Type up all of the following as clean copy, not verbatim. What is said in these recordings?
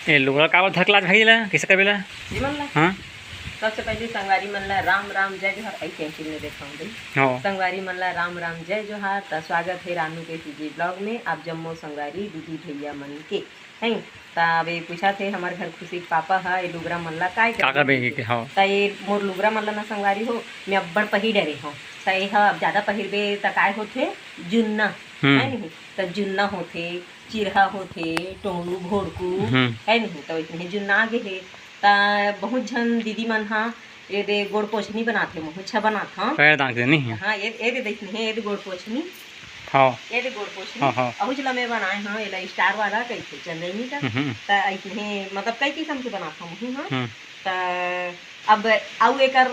ये लुगड़ा काबर धकला भइला कैसे करबेला? जी मन ला हाँ सबसे पहले संगवारी मन ला राम राम जय जोहार। आई कैंसिल में देखाऊं भाई। हो संगवारी मन ला राम राम जय जोहार। तो स्वागत है रानू के सीजी ब्लॉग में। आप जम्मो संगवारी दीदी भैया मन के हैं। तो अबे पूछा थे हमारे घर खुशी के पापा है ये लुगरा मन ला काय का करबे के हो? तो ये मोर लुगरा मन ला ना संगवारी हो मैं अब्बड़ पहिर डरे हो। तो ये अब ज़्यादा पहिरबे तो काय होथे जुन्ना है नहीं। तो जुन्ना होथे चिरहा होथे टोंगलू भोड़कू है नहीं। तो इसमें जुन्ना आगे है। ता बहुत झन दीदी मन हाँ ये दे गोड़ पोछनी बनाते बहुत अच्छा बनाता हाँ। पैर दाग दे नहीं हाँ ये दे देखने है ये दे गोड़ पोछनी। हाँ ये दे गोड़ पोछनी हाँ हाँ अहुज ला मैं बनाए हाँ ये स्टार वाला कैसे चंदनी का। ता इसमें मतलब कई किस्म के बनाता हूँ हाँ। ता अब आउ एकर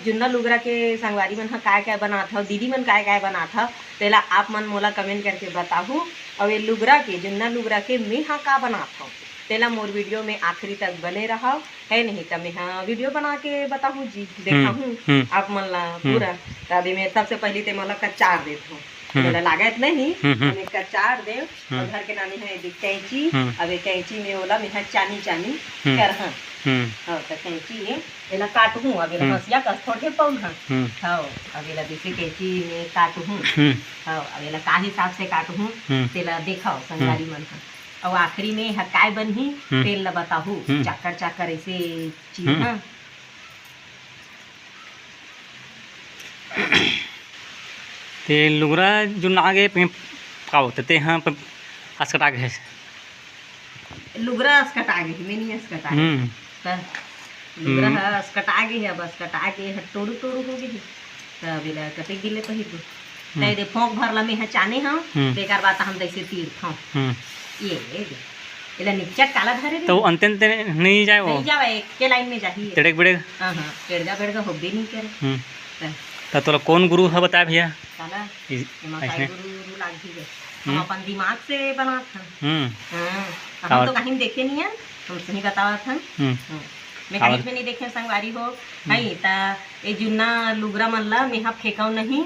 जुन्ना लुगरा के संगवारी मन हाँ काय बनाता हो दीदी मन काय बनाता तेला आप मन मोला कमेंट करके बताहू। और ये लुगरा के जुन्ना लुगरा के मैं हाँ का बनाता हूँ तेला मोर वीडियो में आखिरी तक बने रहा है नहीं। तो मैं हाँ वीडियो बना के बताहूँ जी देखा हूँ आप मन ला पूरा। तो अभी मैं सबसे पहले ते मोला कच्चार देता हूँ मेरा लागत नहीं तो मैं कच्चार दे और घर के नानी है कैंची। अब ये कैंची में ओला मैं चानी चानी कर हाँ हाँ तो कैंची है एला काटूँ। अब एला हंसिया कस थोड़े पौन हाँ हाँ अब एला दूसरी कैंची में काटूँ हाँ अब एला का हिसाब से काटूँ तेला देखाओ संगवारी मन हाँ। और आखिरी में हकाय बनही तेल ला बताहू चाकर चाकर ऐसे चीज हाँ। ते लुगड़ा जो नागे पे का होते ते हाँ पर अस्कटा है लुगरा अस्कटा गई मैं नहीं अस्कटा तो लुगरा है अस्कटा गई है बस कटा के टोड़ू टोड़ू हो गई। तो बेला कटे गिले पहिर दो तै दे फोंक भर ला में है चाने हाँ बेकार बात हम जैसे तीर था ये इला निचट काला धरे तो अंते अंते नहीं जाए वो नहीं जावे के लाइन में जाही तेड़क बेड़क हां हां बेड़गा होबे नहीं करे। तो तोला कौन गुरु है बता भैया? साला मासाई गुरु लाग ही गए हम अपन दिमाग से बनात हन। हां हम तो कहीं देखे नहीं है हम सही बतावत हन। मैं कहीं में नहीं देखे संगवारी हो नहीं। ता ए जुन्ना लुगरा मन ला मैं फेंकाऊ नहीं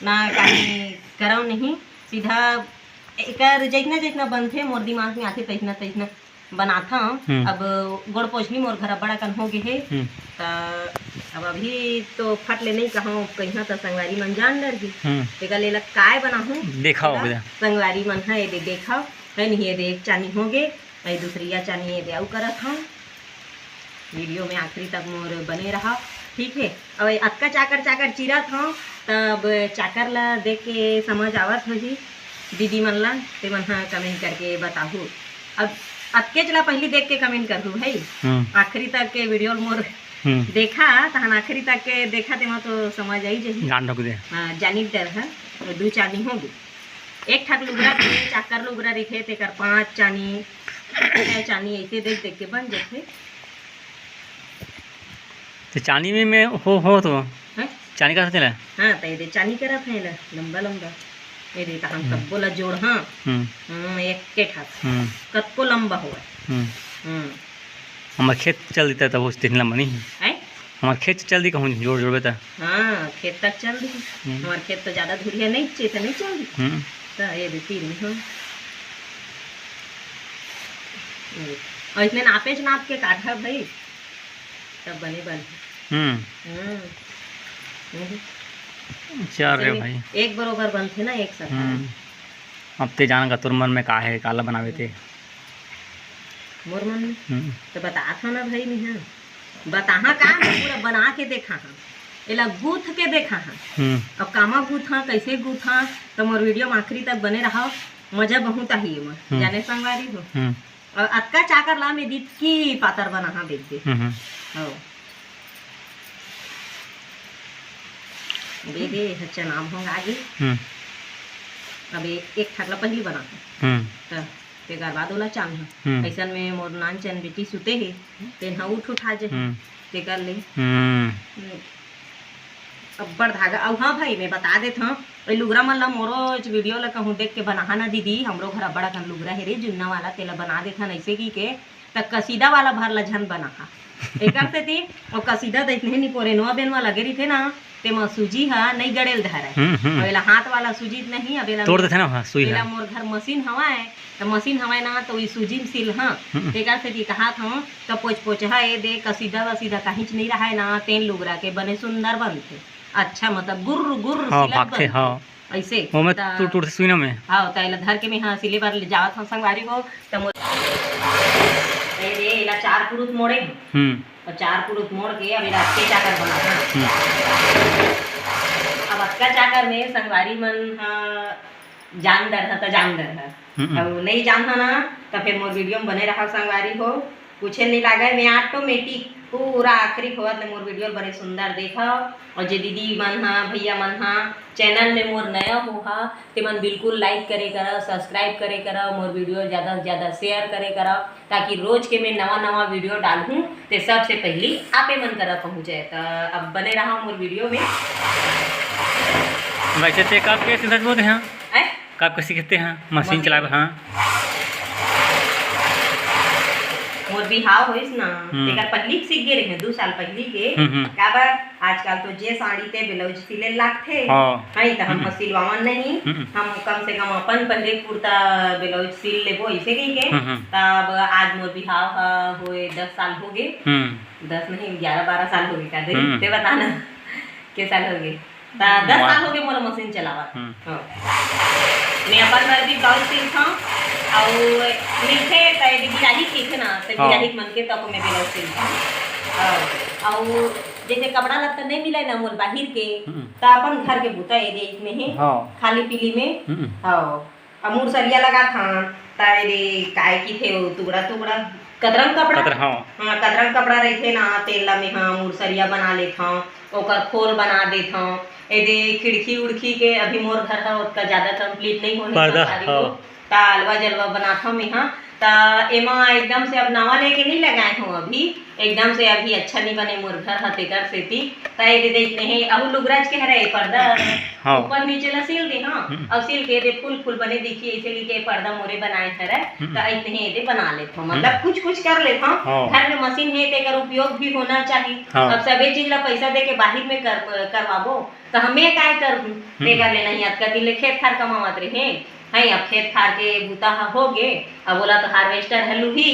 ना कहीं कराऊ नहीं सीधा एकर जैतना जैतना बनथे मोर दिमाग में आथे तैतना तैतना बनाथा। अब गोड़ पोछनी मोर घर बड़ा कन हो गए है तो अब अभी तो फट ले नहीं कहूँ कहीं तो संगवारी मन जान डर गई तेका ले काय बनाहूँ देखाओ संगवारी मन है ये देखाओ है नहीं। ये एक चानी हो गए और दूसरी या चानी ये आउ करत हाँ। वीडियो में आखिरी तक मोर बने रहा ठीक है। और अक्का चाकर चाकर चिरत हाँ तब चाकर ला देख के समझ आवत हो जी दीदी मन ला ते मन हाँ कमेंट करके बताहू। अब अक्के चला पहले देख के कमेंट कर दू भाई आखिरी तक के वीडियो मोर देखा तहन आखिरी तक के देखा ते तो समझ आई जाही जानी डर है। तो दो चानी होगी एक ठाक लुगरा चाकर लुगरा रखे ते कर 5 चानी 6 चानी ऐसे देख देख के बन जाते। तो चानी में मैं हो तो है चानी का चला हाँ तो ये चानी करत है लंबा लंबा ये देता हम कब्बो ला जोड़ हाँ एक के ठाक कत्को लंबा हुआ हमारे खेत चल देता तब उस दिन लंबा नहीं है हमारे खेत चल दी कहूँ जोड़ जोड़ बेटा हाँ खेत तक चल दी हमारे खेत तो ज़्यादा दूरिया नहीं चाहिए तो नहीं चल दी तो ये तीर में हाँ। और इसमें नापे नाप के काटा भाई तब बने बन चार रे भाई एक बरोबर बनते ना एक साथ। अब ते जाना का तुर मन में का है काला बनावे थे मोर मन में तो बता था ना भाई नहीं बताहा का पूरा बना के देखा हाँ एला गूथ के देखा हाँ। अब कामा गूथा कैसे गूथा तो मोर वीडियो में आखिरी तक बने रहा मजा बहुत आई मोर जाने संगवारी हो। और अक्का चाकर ला में दीद की पातर बना हाँ देख दे दे अच्छा नाम होगा आगे। अब एक ठाकला पहली बना तो बेकार बाद वाला चांद ऐसा में मोर नान चन बेटी सुते है तेन हाँ उठा जाए ते कर ले अब्बड़ धागा। अब हाँ भाई मैं बता देता हूँ लुगरा मन ला मोरोज वीडियो ला कहूँ देख के बना ना दीदी हमरो घर बड़ा कन लुगरा है रे जुन्ना वाला तेला बना देता ऐसे की के तक कसीदा वाला भर ला झन बना एक से थी और कसीदा देखने नहीं पोरे नवा बेन वाला लगे रही थे ना तेमा सूजी हा नहीं गड़ेल धरे अबेला हाथ वाला सूजी नहीं अबेला तोड़ देथे ना सुई अबेला है मोर घर मशीन हवाए तो मशीन हवाए ना तो ई सूजी में सिल हाँ तेकर से की कहा था तो पोछ पोछ है दे कसीदा वसीदा कहीं नहीं रहा है ना तेल लुगरा के बने सुंदर बनते अच्छा मतलब गुर्र गुर्र हाँ सिलत भागते बनते। हाँ ऐसे वो में ता- टूट टूट सुई ना में हाँ तैला धर के मैं हाँ सिले बार ले जावत हूँ संगवारी को तो मोर ए रे इला 4 पुरुष मोड़े और 4 पुरुष मोड़ के अब इला के चाकर बना अब अक्का चाकर में संगवारी मन हाँ जान दर है तो जान दर है अब नहीं जानता ना तो फिर मोर वीडियो में बने रहा संगवारी हो कुछ नहीं लागे मैं ऑटोमेटिक पूरा आखिरी होवत ले मोर वीडियो बड़े सुंदर देखा और जे दीदी मन हा भैया मन हा चैनल में मोर नया हो हा ते मन बिल्कुल लाइक करे करा सब्सक्राइब करे करा मोर वीडियो ज़्यादा से ज़्यादा शेयर करे करा ताकि रोज के मैं नवा नवा वीडियो डालूँ तो सबसे पहले आपे मन करा पहुँचे तो अब बने रहा मोर वीडियो में। वैसे ते कब के सीखते बोलते हैं है कब के सीखते हैं मशीन चलावे हाँ मोर बिहाव होइस ना तेकर पहली सीख गे रहे 2 साल पहली के काबर आजकल तो जे साड़ी ते ब्लाउज सिले लागथे नहीं तो हम सिलवावन नहीं हम कम से कम अपन पहले कुर्ता ब्लाउज सिल लेबो ऐसे कही के तब आज मोर बिहाव होए 10 साल हो गए 10 नहीं 11-12 साल हो गए का दे ते बताना के साल हो गए 10 साल हो गए मोला मशीन चलावा मैं अपन बार भी ब्लाउज सिलता और मिलथे तय बिराही सीखे ना तो बिराही मन के तक मैं ब्लाउज सिलता और जैसे कपड़ा लगता नहीं मिले ना मोल बाहर के तो अपन घर के बूता एरिया में ही खाली पीली में हाँ मूर सरिया लगा था तारे काय की थे वो टुकड़ा टुकड़ा कतरंग कपड़ा हाँ कतरंग कपड़ा रहते ना तेला में हाँ मूर सरिया बना लेता ओकर खोल बना देता यदि खिड़की उड़की के अभी मोर घर है उसका ज्यादा कंप्लीट नहीं होने अलवा जलवा बनाता मैं हाँ ता एमा एकदम से अब नवा लेके नहीं लगाए हूँ अभी एकदम से अभी अच्छा नहीं बने मोर घर हते कर से ती ताई दे देखते हैं अब लुगराज के हरे पर्दा ऊपर नीचे ला सिल दे हाँ अब सिल के दे फुल फुल बने देखिए ऐसे के पर्दा मोरे बनाए हरे तो इतने ही दे बना लेता हूँ मतलब कुछ कुछ कर लेता हूँ घर में मशीन है तेकर उपयोग भी होना चाहिए अब सभी चीज ला पैसा दे के बाहर में करवाबो तो हमें काय कर तेकर लेना ही आज दिन खेत खार कमावत रहे है अब खेत खार के बूता हो गे अब बोला तो हार्वेस्टर हल्लू ही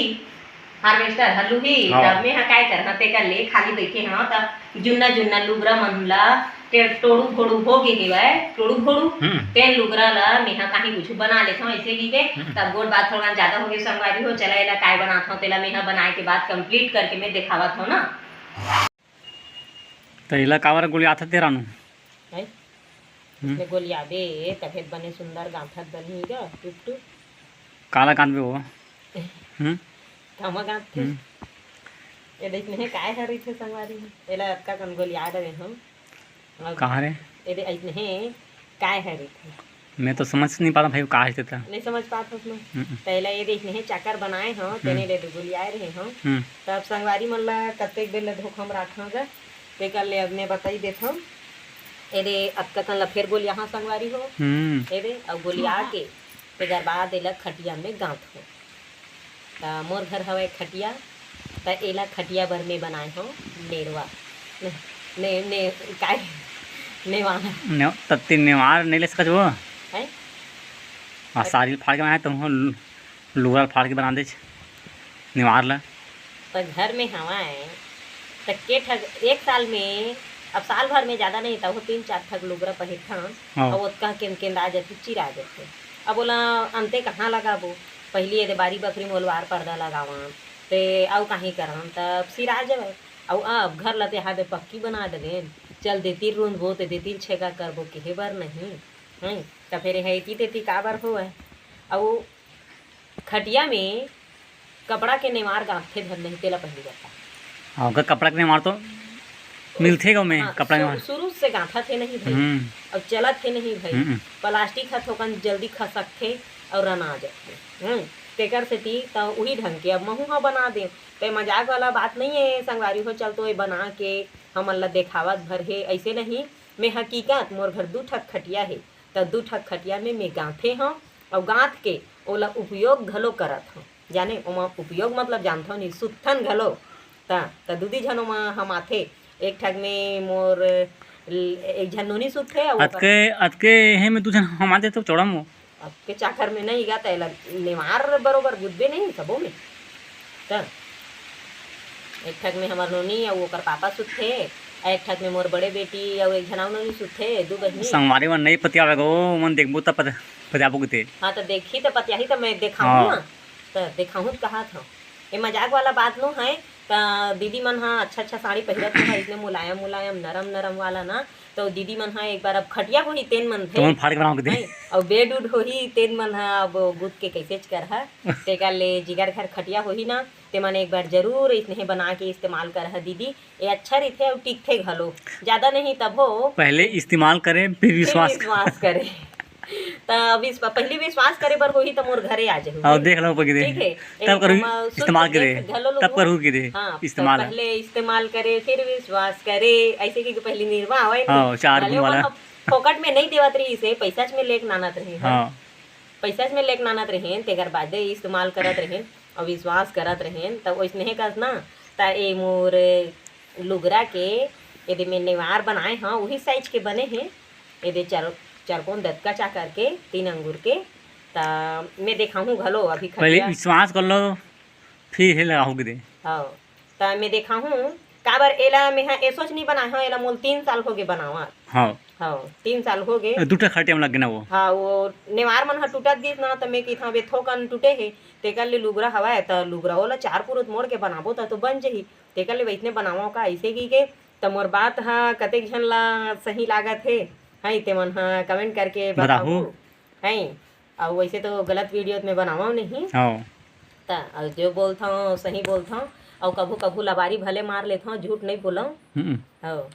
तब में काय करना ते कर ले खाली बैठे हाँ तब जुन्ना जुन्ना लुगरा मनला के टोड़ू फोड़ू हो गे हेवाय टोड़ू फोड़ू तेन लुगरा ला मेहा कहीं कुछ बना लेता हूँ ऐसे ही के तब गोल बात थोड़ा ज्यादा हो गई संगवारी हो चला एला काय बनाता हूँ तेला मेहा बनाए के बाद कंप्लीट करके मैं दिखावत हूँ ना तो इला कावर गोली आता तेरा नु इसमें गोलिया दे तब बने सुंदर गांठत बनी गा टुक टुक काला कान पे वो थमा गांठ थे ये देख नहीं काय कर रही थे संगवारी एला अक्का कन गोलिया रहे हम कहाँ रे ये दे इतने काय है रही थे मैं तो समझ नहीं पाता भाई कहाँ है नहीं समझ पाता उसमें पहले ये देख नहीं चाकर बनाए हाँ तेने ले गोलिया रहे हम तब संगवारी मन ला कतेक बेर ले धोखम राखा गा ते कर ले अब मैं बताई देता हूँ एरे अब कतन ला फिर गोलिया हाँ संगवारी हो एरे अब गोलिया के तेकर बाद एला खटिया में गांठ हो ता मोर घर हवे खटिया ता एला खटिया भर में बनाए हो नेरवा ने ने काय नेवार ने तत्ती नेवार नहीं ले सकत वो है आ सारी फाड़ के बनाए तुम लुगरा फाड़ के बना दे नेवार ला तो घर में हवाए तो के ठग एक साल में अब साल भर में ज़्यादा नहीं था वो 3-4 ठग लुगरा पहिर था और उसका केंदा जाती चिरा जाते अब बोला अंते कहाँ लगाबो पहली ये बारी बकरी मोलवार पर्दा लगावा ते आउ कहीं करम तब सिरा जाए और अब घर लते हाथ पक्की बना दे चल देती रूंधबो तो देती छेगा करबो के बार नहीं है तो फिर हैती तेती काबर हो है और खटिया में कपड़ा के नेवार गाँठे धर नहीं तेला पहली जाता अगर कपड़ा के नेवार तो मिलते गो में कपड़ा में शुरू से गांठा थे नहीं भाई अब चला थे नहीं भाई प्लास्टिक खत होकर जल्दी खसक थे और रना जाते तेकर से ती तो वही ढंग के अब महू हाँ बना दे तो मजाक वाला बात नहीं है संगवारी हो चल तो ये बना के हम अल्लाह देखावत भर है ऐसे नहीं मैं हकीकत मोर घर 2 ठक खटिया है तो 2 ठक खटिया में मैं गाँथे हाँ और गाँथ के ओला उपयोग घलो करत हूँ जाने ओमा उपयोग मतलब जानता हूँ नहीं सुत्थन घलो ता दूधी झन ओमा हम आथे एक ठग में मोर एक झन नोनी सुते अउ अतके हे में तुझन हम आते तो चौड़ा मो अब के चाकर में नहीं गा तैला नेवार बरोबर गुद्दे नहीं सबो में त एक ठक में हमार नोनी और ओकर पापा सुते, एक ठक में मोर बड़े बेटी और एक झनाव नोनी सुते, दो बहनी संगवारी मन नहीं पतिया गो मन देखबो त पतियाबो के हाँ तो देखी तो पतिया ही तो मैं देखाऊँ ना तो देखाऊँ कहा था ये मजाक वाला बात नो है। तो दीदी मन हाँ अच्छा साड़ी पहनत है इतने मुलायम मुलायम नरम नरम वाला ना, तो दीदी मन हाँ एक बार अब खटिया हो ही तेन मन थे फाड़ के बनाओ के दे और बेड उड हो ही तेन मन हाँ अब गुद के कैसे कर है तेका ले जिगर घर खटिया हो ही ना ते मन एक बार जरूर इतने बना के इस्तेमाल कर है दीदी, ये अच्छा रही और टिक थे घलो ज्यादा नहीं तब हो पहले इस्तेमाल करें फिर विश्वास करे तो पहले विश्वास करे बर होही तो मोर घरे आ जाहु और देख लो पकड़े ठीक है तब करू इस्तेमाल करे तब करू के दे हाँ, इस्तेमाल तो पहले इस्तेमाल करे फिर विश्वास करे ऐसे कि पहले निर्वाह होए हां 4 गुण वाला फोकट में नहीं देवत रही से पैसा में लेक नानत रही हां पैसा में लेक नानत रही तेकर बाद इस्तेमाल करत रही और विश्वास करत रही तब वैसने कस ना ता ए मोर लुगरा के यदि में नेवार बनाए हाँ वही साइज के बने हैं यदि चारकोन दत्का चा करके 3 अंगूर के ता मैं देखाऊँ घलो अभी पहले विश्वास कर लो फिर हे लगाओ के दे हाँ ता मैं देखाऊँ काबर एला मैं हाँ सोच नहीं बनाए हाँ एला मोल 3 साल हो गए बनावा हाँ हाँ 3 साल हो गए दूटा खटिया में लग गया वो हाँ वो नेवार मन हा टूटत गिस ना तो मैं की था वे थोकन टूटे है तेकर ले लुगरा हवा तो लुगरा वाला 4 पुरुत मोड़ के बनाबो तो बन जही तेकर ले वैसने बनावो का ऐसे की के तो मोर बात हाँ कतेक झन ला सही लागत है हाई ते मन हाँ कमेंट करके बताओ हाई और वैसे तो गलत वीडियो में बनावा नहीं ता और जो बोलता हूँ सही बोलता हूँ और कभू कभू लबारी भले मार लेता हूँ झूठ नहीं बोला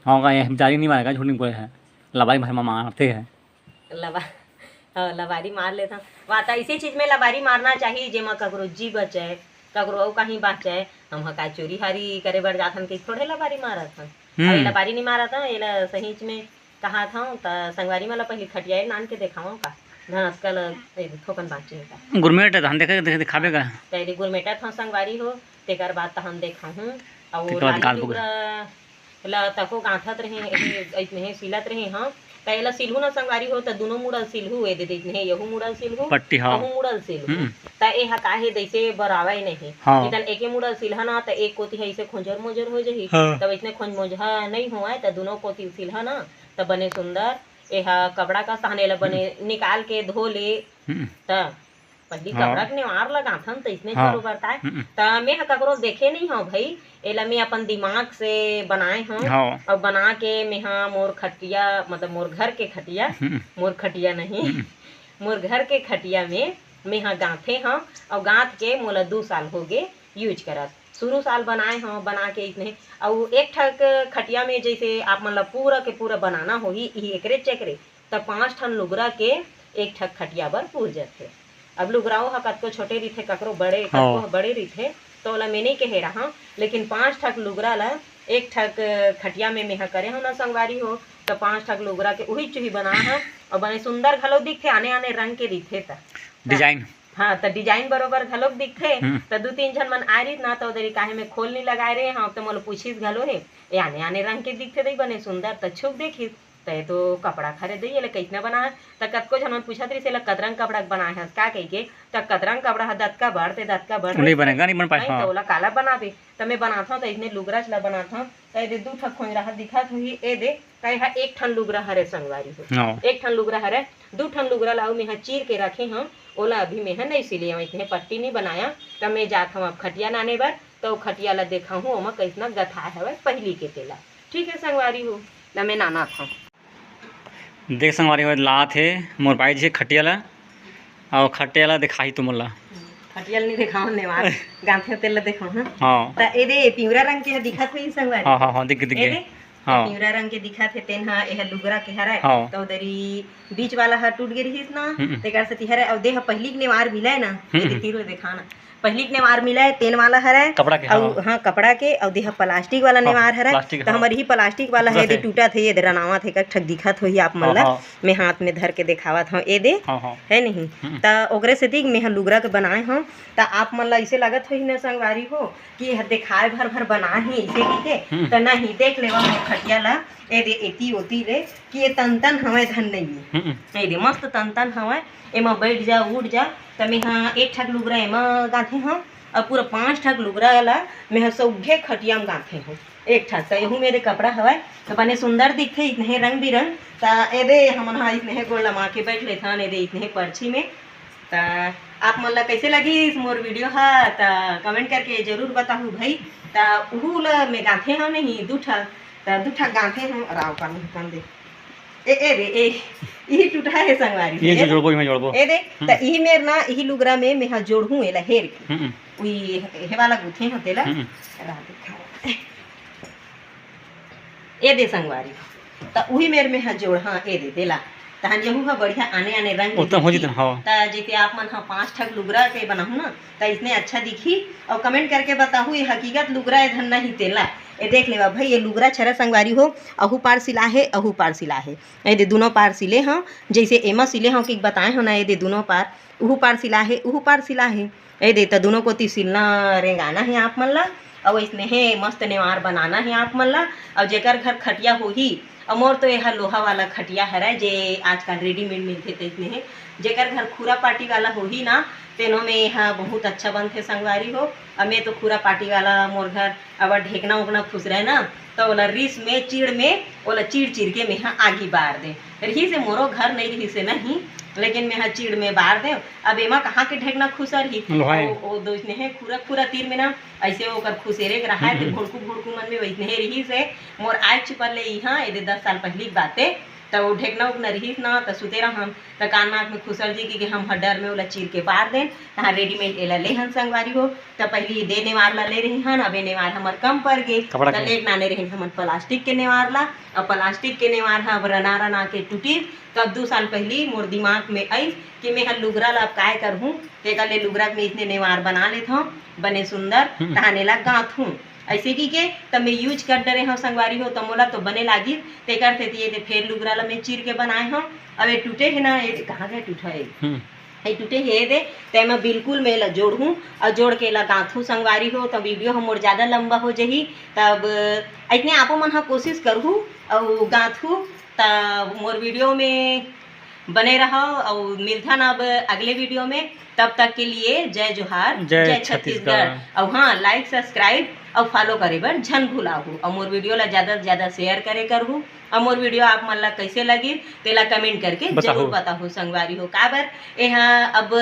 हाँ जारी नहीं मारेगा झूठ नहीं बोले है लबारी भाई मारते हैं लबारी मार लेता हूँ वहाँ तो इसी चीज़ में लबारी मारना चाहिए जेमा ककरो जी बचे ककरो कहीं बचे हम का चोरी हारी करे बर जाथन के थोड़े लबारी मारा था लबारी नहीं मारा था ये सही में कहा था तो संगवारी वाला पहले खटिया नान के देखाओ का धनस्कल थोकन बाँचे का गुरमेट धान देखे दिखावे का पहले गुरमेटा था संगवारी हो तेकर बाद हम देखाऊँ और तको गाँथत रहे इतने सिलत रहे हाँ पहला सिलहू ना संगवारी हो तो दोनों मुड़ल सिलहू ए दे इतने यहू मुड़ल सिलहू पट्टी हाँ मुड़ल सिलहू तो ए काहे दैसे बरावे नहीं इधर एके मुड़ल सिलहा ना तो एक कोती ऐसे खोजर मोजर हो जही तब इसने खोज मोजहा नहीं हुआ तो दोनों कोती सिलहा ना तो बने सुंदर यह कपड़ा का सहने ला बने निकाल के धो ले तो पहली कपड़ा के निवार लगा था तो इसने बरोबर था तो मैं ककरो देखे नहीं हूँ भाई एला मैं अपन दिमाग से बनाए हूँ और बना के मैं हाँ मोर खटिया मतलब मोर घर के खटिया मोर खटिया नहीं मोर घर के खटिया में मैं हाँ गाँथे हाँ और गाँथ के मोला 2 साल हो गए यूज करत शुरू साल बनाए हाँ बना के इतने और एक ठक खटिया में जैसे आप मतलब पूरा के पूरा बनाना हो ही एकरे चेकरे तो 5 ठन लुगरा के एक ठक खटिया बर पूर जाते। अब लुगराओ हा कतको छोटे रही ककरो बड़े कतको बड़े रही तो ओला मैं नहीं कहे रहा लेकिन 5 ठक लुगरा ला एक ठक खटिया में मेहा करे हो ना संगवारी हो तो 5 ठक लुगरा के उही चुही बना है और बने सुंदर घलो दिखते आने आने रंग के दिखते था डिजाइन हाँ तो डिजाइन बरोबर घलोक दिखते तो 2-3 झन मन आ रही ना तो उधर काहे में खोल नहीं लगाए रहे हाँ तो मोल पूछिस घलो है ये आने आने रंग के दिखते दई बने सुंदर तो छुप देखिस तो कपड़ा खरीदे ये कैसे बना है तो कतको झन पूछत रही से कतरंग कपड़ा बनाए है का कह के तो कतरंग कपड़ा है दतका बढ़ नहीं बनेगा नहीं बन पाए तो ओला काला बनाबे तो मैं बनाता हूँ तो इसने लुगरा चला बनाता हूँ तो ये 2 ठक खोज रहा दिखा हुई ए दे कहे एक ठन लुगरा हरे संगवारी हो एक ठन लुगरा हरे 2 ठन लुगरा लाऊ मैं चीर के रखे हूँ ओला अभी मैं नहीं सिले इतने पट्टी नहीं बनाया तो मैं जाता हूँ अब खटिया नाने बर तो खटिया ला देखा हूँ ओमा कैसना गथा है पहली के तेला ठीक है संगवारी हो ना मैं नाना था देख संगवारी हो ला थे मोर भाई जी खटिया ला और खटिया ला दिखाई तुम ला खटिया नहीं दिखाओ नेवार गांथे तेल देखो हां त ए दे पिवरा रंग के दिखत होई संगवारी हां दिख हां पिवरा रंग के दिखत है तेन हा एह लुगरा के हरे तो उधरी बीच वाला हा टूट गे रहिस ना तेकर से तिहरे और देह पहली के नेवार मिले ना ये तीरो दिखाना पहली के नेवार मिला है तेन वाला हरा कपड़ा के हाँ कपड़ा के और देह प्लास्टिक वाला नेवार हरा तो हमारी ही प्लास्टिक वाला है दे टूटा थे ये रनावा थे का ठग दिखत होई आप मन ला मैं हाथ में धर के दिखावत हूं ए दे है नहीं त ओकरे से दिख मैं लुगरा के बनाए हूं त आप मन ला ऐसे लागत होई ना संगवारी हो कि दिखाए भर भर बना ही ऐसे की के त नहीं देख लेवा खटिया ला ए दे एती ओती ले कि ये तन हवे धन नहीं ए दे मस्त तन हवे एमा बैठ जा उठ जा त मेहा एक ठक लुगरा एमा गाथे हूँ और पूरा 5 ठक लुगरा ला मेहा सौघे खटिया में गाथे हूँ एक ठक तो यहू मेरे कपड़ा हवा तो बने सुंदर दिखते इतने रंग बिरंग ता एदे हमन हा इतने गोल लमा के बैठ लेते हैं एदे इतने पर्ची में ता आप मन ला कैसे लगी इस मोर वीडियो हा ता कमेंट करके जरूर बताहू भाई ता उहू ला में गाथे हाँ नहीं दूठा ता दूठा गाथे हूँ राव कान दे ए रे ए यही टूटा है संगवारी ये जो जोड़बो मैं जोड़बो ए दे ता यही मेर ना यही लुगरा में मैं हा जोड़हूँ एला हेर के उई हे वाला गुथे हतेला रा दिखा ए दे संगवारी ता उही मेर में हा जोड़ हाँ ए दे देला तहन यहू हा बढ़िया आने आने रंग उतना हो जितन हां ता जैसे आप मन हा 5 ठक लुगरा के बनाहू ना ता इतने अच्छा दिखी और कमेंट करके बताहू ये हकीकत लुगरा है धन नहीं तेला ये देख लेवा भाई ये लुगरा छरा संगवारी हो अहू पार सिला है अहू पार सिला है ये दे दोनों पार सिले हाँ जैसे एमा सिले हाँ कि बताए हो ना ये दे दोनों पार उहू पार सिला है उहू पार सिला है ये दे तो दोनों को ती सिलना रेंगाना है आप मन ला और इसने है मस्त नेवार बनाना है आप मन ला और जेकर घर खटिया हो ही और मोर तो यह लोहा वाला खटिया हरा जे आजकल रेडीमेड मिलते थे इतने है जेकर घर खूरा पार्टी वाला हो ही ना तेनो में यहाँ बहुत अच्छा बनते संगवारी हो और मैं तो खूरा पार्टी वाला मोर घर अब ढेकना उगना खुश रहे ना तो ओला रिस में चिड़ में ओला चिड़ के मैं यहाँ आगी बार दे रही से मोरो घर नहीं रही से नहीं लेकिन मैं चिड़ में बार दे अब एमा कहाँ के ढेकना खुसर ही ओ दो इतने है खूरा तीर में ना ऐसे ओकर खुसेरे के रहा है भुड़कू मन में वैसे रही से मोर आज छिपल ले यहाँ ये 10 साल पहली बातें तो वो ढेकना उगना रही ना तो सुते हम तो कान नाक में खुसल जी कि हम डर में ओला चीर के पार दें तहाँ रेडीमेड एला ले हन संगवारी हो तो पहली दे नेवार ला ले रही हन अब नेवार हमार कम पड़ गए तो लेक नाने रही हम प्लास्टिक के नेवार ला और प्लास्टिक के नेवार हम रना के टूटी तब 2 साल पहली मोर दिमाग में आई कि मैं हर लुगरा ला काय करहूँ तेकर ले लुगरा में इतने नेवार बना लेता हूँ बने सुंदर तहाने ला गाँथ हूँ ऐसे की के तब मैं यूज कर डरे हाँ संगवारी हो तो मोला तो बने लागी ते करते ये फिर लुगरा ला मैं चीर के बनाए हाँ अब ये टूटे है ना ये कहाँ गए टूटा है ये टूटे है दे ते मैं बिल्कुल मैं ला जोड़ूँ और जोड़ के ला गाँथू संगवारी हो तो वीडियो हम और ज़्यादा लंबा हो जाही तब इतने आपो मन हाँ कोशिश करूँ और गाँथू तब मोर वीडियो में बने रहो और मिलता ना अब अगले वीडियो में तब तक के लिए जय जोहार जय छत्तीसगढ़ और हाँ लाइक सब्सक्राइब और फॉलो करे बर झन भूलाहू और मोर वीडियो ला ज़्यादा से ज़्यादा शेयर करे करहूँ और मोर वीडियो आप मन ला कैसे लगी तेला कमेंट करके जरूर बताहू संगवारी हो काबर यहाँ अब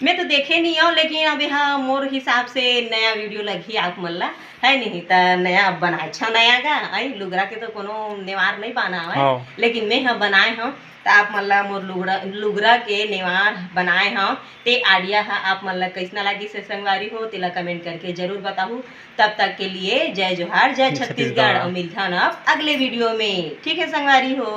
मैं तो देखे नहीं हूँ लेकिन अब यहाँ मोर हिसाब से नया वीडियो लगी आप मन ला है नहीं तो नया बना अच्छा नया गा आई लुगरा के तो कोनो नेवार नहीं बना है लेकिन मैं हाँ बनाए हूँ तो आप मन ला मोर लुगरा के नेवार बनाए हाँ ते आइडिया है आप मन ला कैसना लगी से संगवारी हो तेला कमेंट करके जरूर बताहू तब तक के लिए जय जोहार जय छत्तीसगढ़ और मिलता ना अगले वीडियो में ठीक है संगवारी हो।